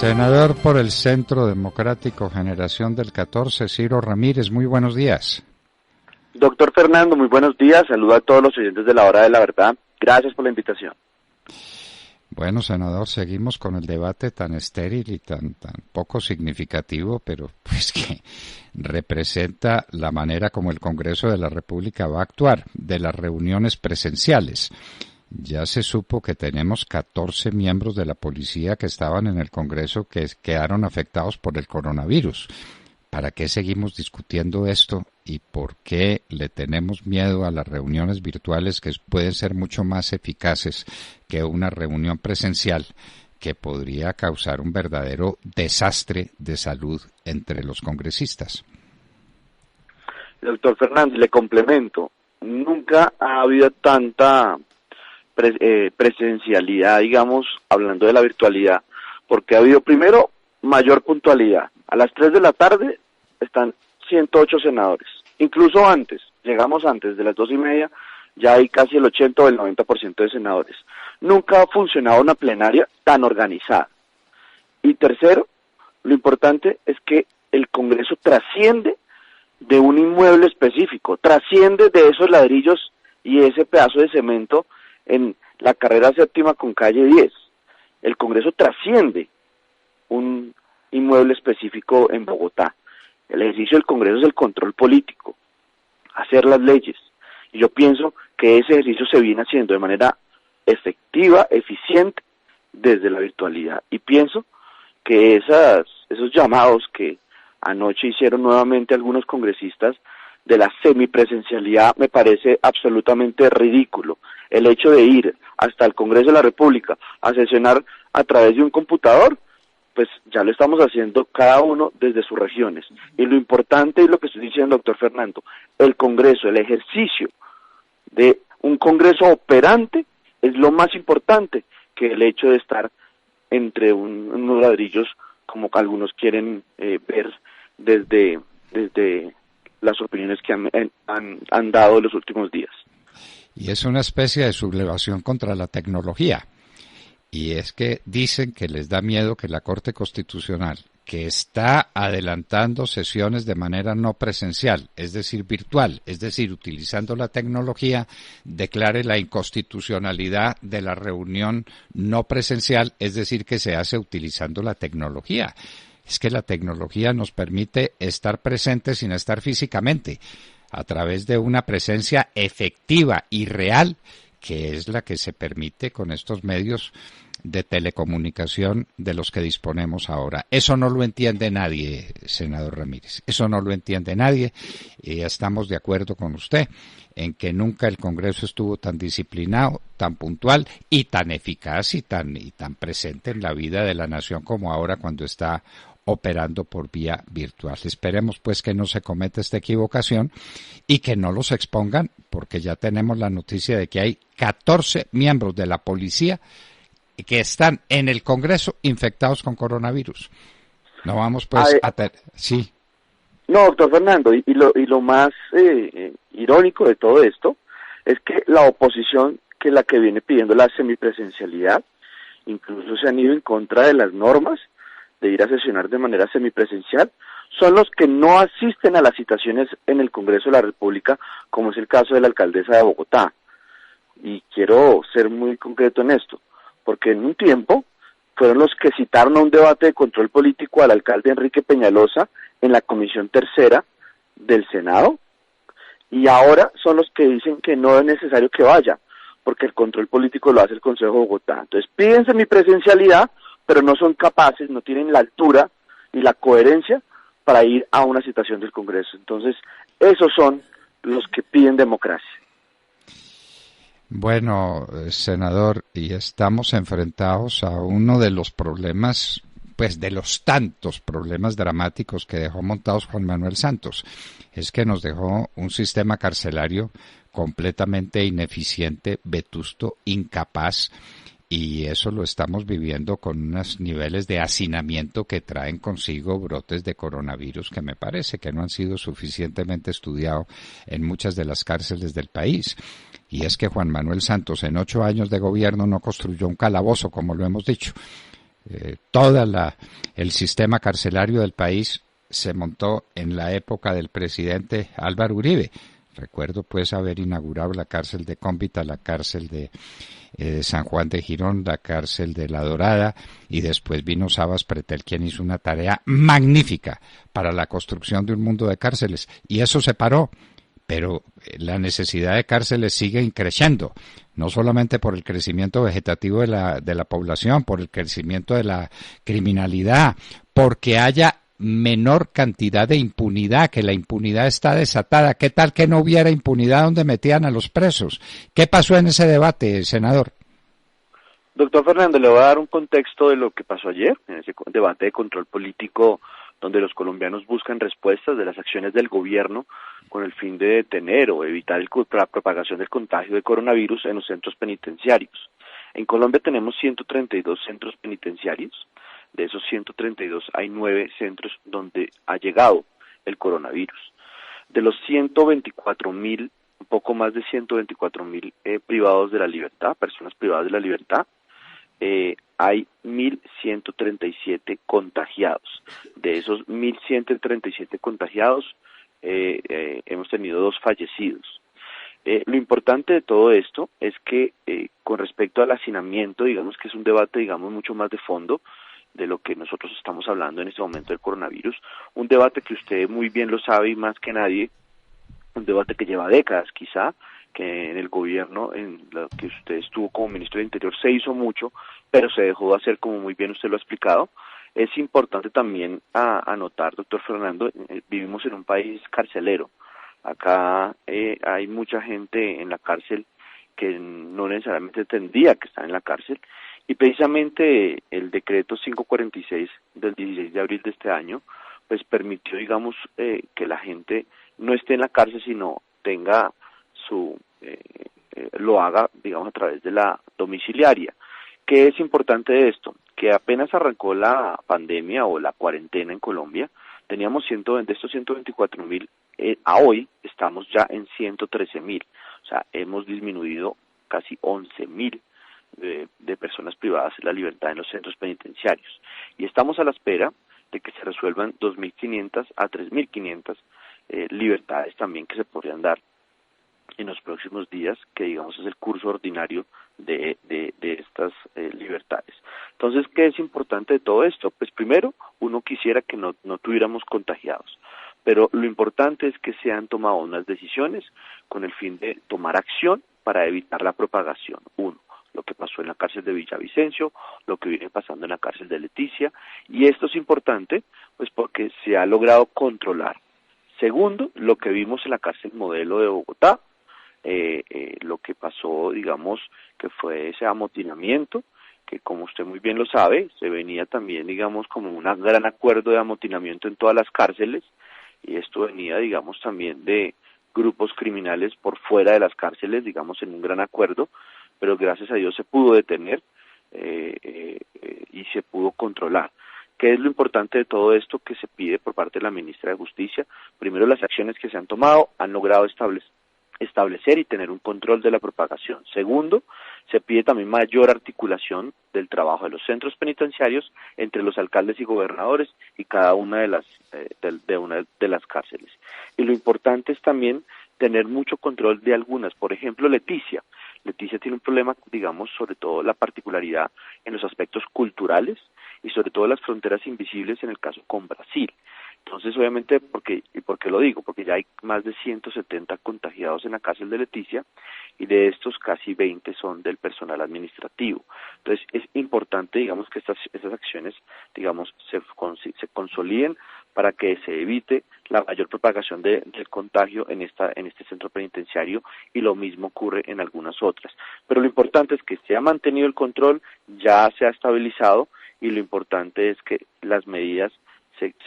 Senador por el Centro Democrático Generación del 14, Ciro Ramírez, muy buenos días. Doctor Fernando, muy buenos días, saludo a todos los oyentes de la Hora de la Verdad, gracias por la invitación. Bueno, senador, seguimos con el debate tan estéril y tan poco significativo, pero pues que representa la manera como el Congreso de la República va a actuar, de las reuniones presenciales. Ya se supo que tenemos 14 miembros de la policía que estaban en el Congreso que quedaron afectados por el coronavirus. ¿Para qué seguimos discutiendo esto y por qué le tenemos miedo a las reuniones virtuales que pueden ser mucho más eficaces que una reunión presencial que podría causar un verdadero desastre de salud entre los congresistas? Doctor Fernando, le complemento, nunca ha habido tanta presencialidad, digamos, hablando de la virtualidad, porque ha habido primero mayor puntualidad. A las 3 de la tarde están 108 senadores, incluso antes, llegamos antes de las 2:30, ya hay casi el 80 o el 90% de senadores. Nunca ha funcionado una plenaria tan organizada. Y tercero, lo importante es que el Congreso trasciende de un inmueble específico, trasciende de esos ladrillos y ese pedazo de cemento en la carrera séptima con calle 10. El Congreso trasciende un inmueble específico en Bogotá. El ejercicio del Congreso es el control político, hacer las leyes. Y yo pienso que ese ejercicio se viene haciendo de manera efectiva, eficiente, desde la virtualidad. Y pienso que esos llamados que anoche hicieron nuevamente algunos congresistas de la semipresencialidad me parece absolutamente ridículo. El hecho de ir hasta el Congreso de la República a sesionar a través de un computador, pues ya lo estamos haciendo cada uno desde sus regiones. Y lo importante es lo que estoy diciendo, doctor Fernando, el Congreso, el ejercicio de un Congreso operante es lo más importante que el hecho de estar entre unos ladrillos como algunos quieren ver desde las opiniones que han dado en los últimos días. Y es una especie de sublevación contra la tecnología. Y es que dicen que les da miedo que la Corte Constitucional, que está adelantando sesiones de manera no presencial, es decir, virtual, es decir, utilizando la tecnología, declare la inconstitucionalidad de la reunión no presencial, es decir, que se hace utilizando la tecnología. Es que la tecnología nos permite estar presentes sin estar físicamente, a través de una presencia efectiva y real, que es la que se permite con estos medios de telecomunicación de los que disponemos ahora. Eso no lo entiende nadie, senador Ramírez. Eso no lo entiende nadie. Y estamos de acuerdo con usted en que nunca el Congreso estuvo tan disciplinado, tan puntual y tan eficaz y tan presente en la vida de la nación como ahora cuando está operando por vía virtual. Esperemos pues que no se cometa esta equivocación y que no los expongan, porque ya tenemos la noticia de que hay 14 miembros de la policía que están en el Congreso infectados con coronavirus. No vamos pues sí. No, doctor Fernando, y lo más irónico de todo esto es que la oposición, que es la que viene pidiendo la semipresencialidad, incluso se han ido en contra de las normas de ir a sesionar de manera semipresencial, son los que no asisten a las citaciones en el Congreso de la República, como es el caso de la alcaldesa de Bogotá. Y quiero ser muy concreto en esto, porque en un tiempo fueron los que citaron a un debate de control político al alcalde Enrique Peñalosa en la Comisión Tercera del Senado, y ahora son los que dicen que no es necesario que vaya, porque el control político lo hace el Consejo de Bogotá. Entonces piden semipresencialidad, pero no son capaces, no tienen la altura y la coherencia para ir a una citación del Congreso. Entonces, esos son los que piden democracia. Bueno, senador, y estamos enfrentados a uno de los problemas, pues de los tantos problemas dramáticos que dejó montados Juan Manuel Santos. Es que nos dejó un sistema carcelario completamente ineficiente, vetusto, incapaz, y eso lo estamos viviendo con unos niveles de hacinamiento que traen consigo brotes de coronavirus que me parece que no han sido suficientemente estudiados en muchas de las cárceles del país. Y es que Juan Manuel Santos en 8 años de gobierno no construyó un calabozo, como lo hemos dicho. el sistema carcelario del país se montó en la época del presidente Álvaro Uribe. Recuerdo pues haber inaugurado la cárcel de Cómbita, la cárcel de San Juan de Girón, la cárcel de La Dorada, y después vino Sabas Pretel, quien hizo una tarea magnífica para la construcción de un mundo de cárceles, y eso se paró. Pero la necesidad de cárceles sigue creciendo, no solamente por el crecimiento vegetativo de la población, por el crecimiento de la criminalidad, porque haya menor cantidad de impunidad, que la impunidad está desatada. ¿Qué tal que no hubiera impunidad donde metían a los presos? ¿Qué pasó en ese debate, senador? Doctor Fernando, le voy a dar un contexto de lo que pasó ayer, en ese debate de control político, donde los colombianos buscan respuestas de las acciones del gobierno con el fin de detener o evitar la propagación del contagio de coronavirus en los centros penitenciarios. En Colombia tenemos 132 centros penitenciarios. De esos 132 hay 9 centros donde ha llegado el coronavirus. De los 124.000, un poco más de 124.000 privados de la libertad, personas privadas de la libertad, hay 1.137 contagiados. De esos 1.137 contagiados, hemos tenido 2 fallecidos. Lo importante de todo esto es que con respecto al hacinamiento, digamos que es un debate, digamos, mucho más de fondo de lo que nosotros estamos hablando en este momento del coronavirus, un debate que usted muy bien lo sabe y más que nadie, un debate que lleva décadas quizá, que en el gobierno en lo que usted estuvo como ministro del Interior se hizo mucho, pero se dejó de hacer, como muy bien usted lo ha explicado. Es importante también anotar, doctor Fernando, vivimos en un país carcelero. Acá hay mucha gente en la cárcel que no necesariamente tendría que estar en la cárcel, y precisamente el decreto 546 del 16 de abril de este año, pues permitió, digamos, que la gente no esté en la cárcel, sino tenga lo haga, digamos, a través de la domiciliaria. ¿Qué es importante de esto? Que apenas arrancó la pandemia o la cuarentena en Colombia, teníamos de estos 124.000, a hoy estamos ya en 113.000, o sea, hemos disminuido casi 11.000 de personas privadas de la libertad en los centros penitenciarios, y estamos a la espera de que se resuelvan 2.500 a 3.500 libertades también que se podrían dar en los próximos días, que digamos es el curso ordinario de estas libertades. Entonces, ¿qué es importante de todo esto? Pues primero, uno quisiera que no tuviéramos contagiados, pero lo importante es que se han tomado unas decisiones con el fin de tomar acción para evitar la propagación. Uno, lo que pasó en la cárcel de Villavicencio, lo que viene pasando en la cárcel de Leticia, y esto es importante pues porque se ha logrado controlar. Segundo, lo que vimos en la cárcel modelo de Bogotá, lo que pasó, digamos, que fue ese amotinamiento, que como usted muy bien lo sabe, se venía también, digamos, como un gran acuerdo de amotinamiento en todas las cárceles, y esto venía, digamos, también de grupos criminales por fuera de las cárceles, digamos, en un gran acuerdo, pero gracias a Dios se pudo detener y se pudo controlar. ¿Qué es lo importante de todo esto que se pide por parte de la ministra de Justicia? Primero, las acciones que se han tomado han logrado establecer y tener un control de la propagación. Segundo, se pide también mayor articulación del trabajo de los centros penitenciarios entre los alcaldes y gobernadores y cada una de las cárceles. Y lo importante es también tener mucho control de algunas. Por ejemplo, Leticia. Leticia tiene un problema, digamos, sobre todo la particularidad en los aspectos culturales y sobre todo las fronteras invisibles en el caso con Brasil. Entonces, obviamente, ¿por qué lo digo? Porque ya hay más de 170 contagiados en la cárcel de Leticia y de estos casi 20 son del personal administrativo. Entonces, es importante, digamos, que estas acciones, digamos, se consoliden para que se evite la mayor propagación del contagio en este centro penitenciario, y lo mismo ocurre en algunas otras. Pero lo importante es que se ha mantenido el control, ya se ha estabilizado, y lo importante es que las medidas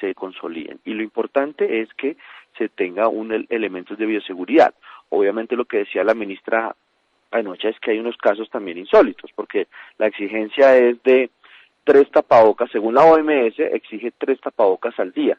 se consoliden. Y lo importante es que se tenga elementos de bioseguridad. Obviamente lo que decía la ministra anoche es que hay unos casos también insólitos, porque la exigencia es de 3 tapabocas, según la OMS exige 3 tapabocas al día.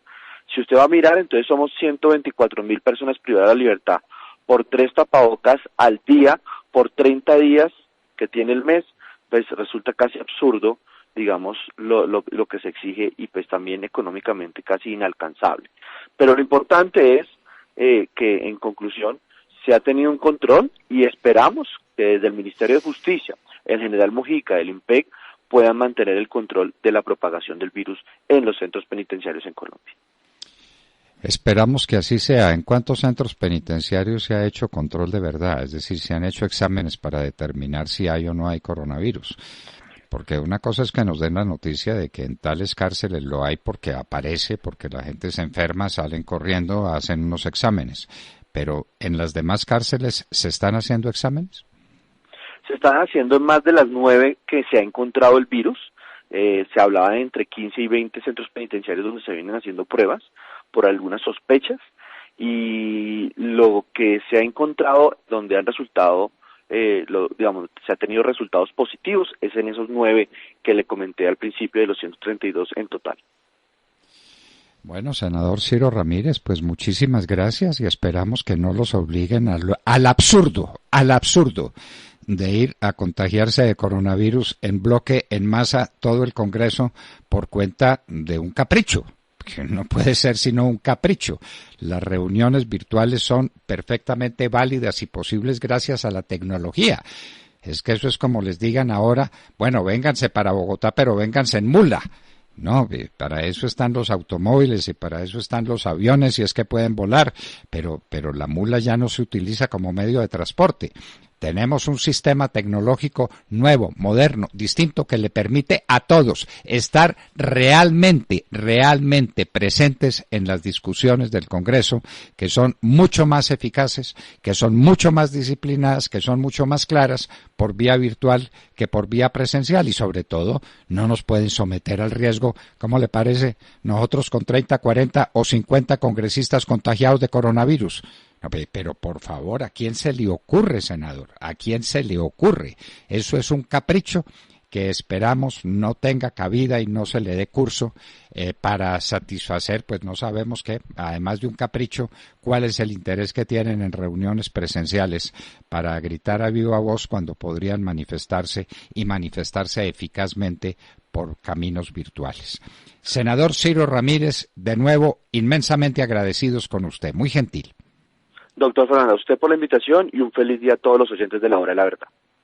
Si usted va a mirar, entonces somos 124.000 personas privadas de la libertad por 3 tapabocas al día, por 30 días que tiene el mes, pues resulta casi absurdo digamos, lo que se exige y pues también económicamente casi inalcanzable. Pero lo importante es que en conclusión se ha tenido un control y esperamos que desde el Ministerio de Justicia, el general Mujica, el IMPEC, puedan mantener el control de la propagación del virus en los centros penitenciarios en Colombia. Esperamos que así sea. ¿En cuántos centros penitenciarios se ha hecho control de verdad? Es decir, se han hecho exámenes para determinar si hay o no hay coronavirus. Porque una cosa es que nos den la noticia de que en tales cárceles lo hay porque aparece, porque la gente se enferma, salen corriendo, hacen unos exámenes. Pero ¿en las demás cárceles se están haciendo exámenes? Se están haciendo en más de las 9 que se ha encontrado el virus. Se hablaba de entre 15 y 20 centros penitenciarios donde se vienen haciendo pruebas por algunas sospechas, y lo que se ha encontrado donde han resultado, se ha tenido resultados positivos es en esos 9 que le comenté al principio de los 132 en total. Bueno, senador Ciro Ramírez, pues muchísimas gracias y esperamos que no los obliguen al absurdo de ir a contagiarse de coronavirus en bloque, en masa, todo el Congreso por cuenta de un capricho, que no puede ser sino un capricho. Las reuniones virtuales son perfectamente válidas y posibles gracias a la tecnología. Es que eso es como les digan ahora, bueno, vénganse para Bogotá, pero vénganse en mula. No, para eso están los automóviles y para eso están los aviones y es que pueden volar, pero la mula ya no se utiliza como medio de transporte. Tenemos un sistema tecnológico nuevo, moderno, distinto, que le permite a todos estar realmente presentes en las discusiones del Congreso, que son mucho más eficaces, que son mucho más disciplinadas, que son mucho más claras por vía virtual que por vía presencial y sobre todo no nos pueden someter al riesgo, ¿cómo le parece? Nosotros con 30, 40 o 50 congresistas contagiados de coronavirus. Pero por favor, ¿a quién se le ocurre, senador? ¿A quién se le ocurre? Eso es un capricho que esperamos no tenga cabida y no se le dé curso para satisfacer, pues no sabemos qué, además de un capricho, cuál es el interés que tienen en reuniones presenciales para gritar a viva voz cuando podrían manifestarse y manifestarse eficazmente por caminos virtuales. Senador Ciro Ramírez, de nuevo, inmensamente agradecidos con usted, muy gentil. Doctor Fernando, a usted por la invitación y un feliz día a todos los oyentes de La Hora de la Verdad.